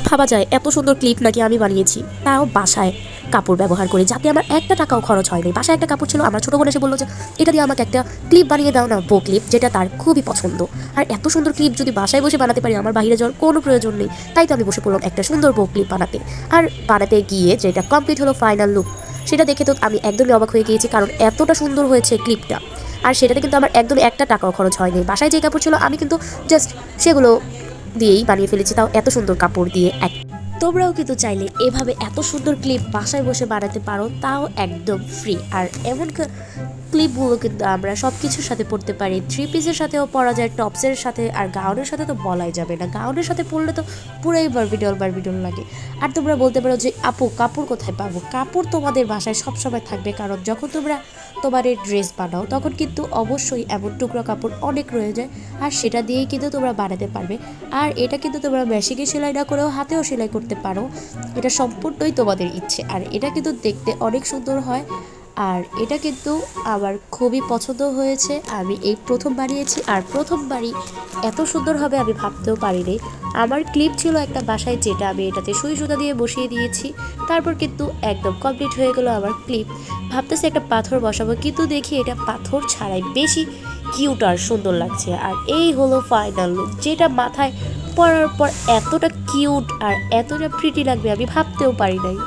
ভাবা যায় এত সুন্দর ক্লিপ নাকি আমি বানিয়েছি, তাও বাসায় কাপড় ব্যবহার করে, যাতে আমার একটা টাকাও খরচ হয়নি। বাসায় একটা কাপড় ছিল, আমার ছোটো বোন এসে বললো যে এটা দিয়ে আমাকে একটা ক্লিপ বানিয়ে দাও না, বো ক্লিপ, যেটা তার খুবই পছন্দ। আর এত সুন্দর ক্লিপ যদি বাসায় বসে বানাতে পারি, আমার বাইরে যাওয়ার কোনো প্রয়োজন নেই। তাই তো আমি বসে পড়লাম একটা সুন্দর বো ক্লিপ বানাতে। আর বানাতে গিয়ে যেটা কমপ্লিট হলো ফাইনাল লুক, সেটা দেখে তো আমি একদমই অবাক হয়ে গিয়েছি, কারণ এতটা সুন্দর হয়েছে ক্লিপটা। আর সেটাতে কিন্তু আমার একদম একটা টাকাও খরচ হয়নি। বাসায় যে কাপড় ছিল আমি কিন্তু জাস্ট সেগুলো দিয়েই বানিয়ে ফেলেছি, তাও এত সুন্দর কাপড় দিয়ে। তোমরাও কিন্তু চাইলে এভাবে এত সুন্দর ক্লিপ বাসায় বসে বানাতে পারো, তাও একদম ফ্রি। আর এমন ক্লিপগুলো কিন্তু আমরা সব কিছুর সাথে পরতে পারি, 3 পিসের সাথেও পরা যায়, টপসের সাথে, আর গাউনের সাথে তো বলাই যাবে না। গাউনের সাথে পরলে তো পুরাই বারবিডল লাগে। আর তোমরা বলতে পারো যে আপু কাপড় কোথায় পাবো? কাপড় তোমাদের বাসায় সবসময় থাকবে, কারণ যখন তোমরা তোমাদের ড্রেস বানাও তখন কিন্তু অবশ্যই এমন টুকরো কাপড় অনেক রয়ে যায়, আর সেটা দিয়েই কিন্তু তোমরা বানাতে পারবে। আর এটা কিন্তু তোমরা মেশিনে সেলাই না করেও হাতেও সেলাই করতে পারো, এটা সম্পূর্ণই তোমাদের ইচ্ছে। আর এটা কিন্তু দেখতে অনেক সুন্দর হয়, আর এটা কিন্তু আমার খুবই পছন্দ হয়েছে। আমি এই প্রথম বানিয়েছি, আর প্রথমবারই এত সুন্দর হবে আমি ভাবতেও পারিনি। আমার ক্লিপ ছিল একটা বাসায়, যেটা আমি এটাতে সুই সুতা দিয়ে বসিয়ে দিয়েছি, তারপর কিন্তু একদম কমপ্লিট হয়ে গেল আমার ক্লিপ। ভাবতেছি একটা পাথর বসাবো, কিন্তু দেখি এটা পাথর ছাড়াই বেশি কিউট আর সুন্দর লাগছে। আর এই হলো ফাইনাল লুক, যেটা মাথায় পরার পর এতটা কিউট আর এতটা প্রিটি লাগবে আমি ভাবতেও পারি নাই।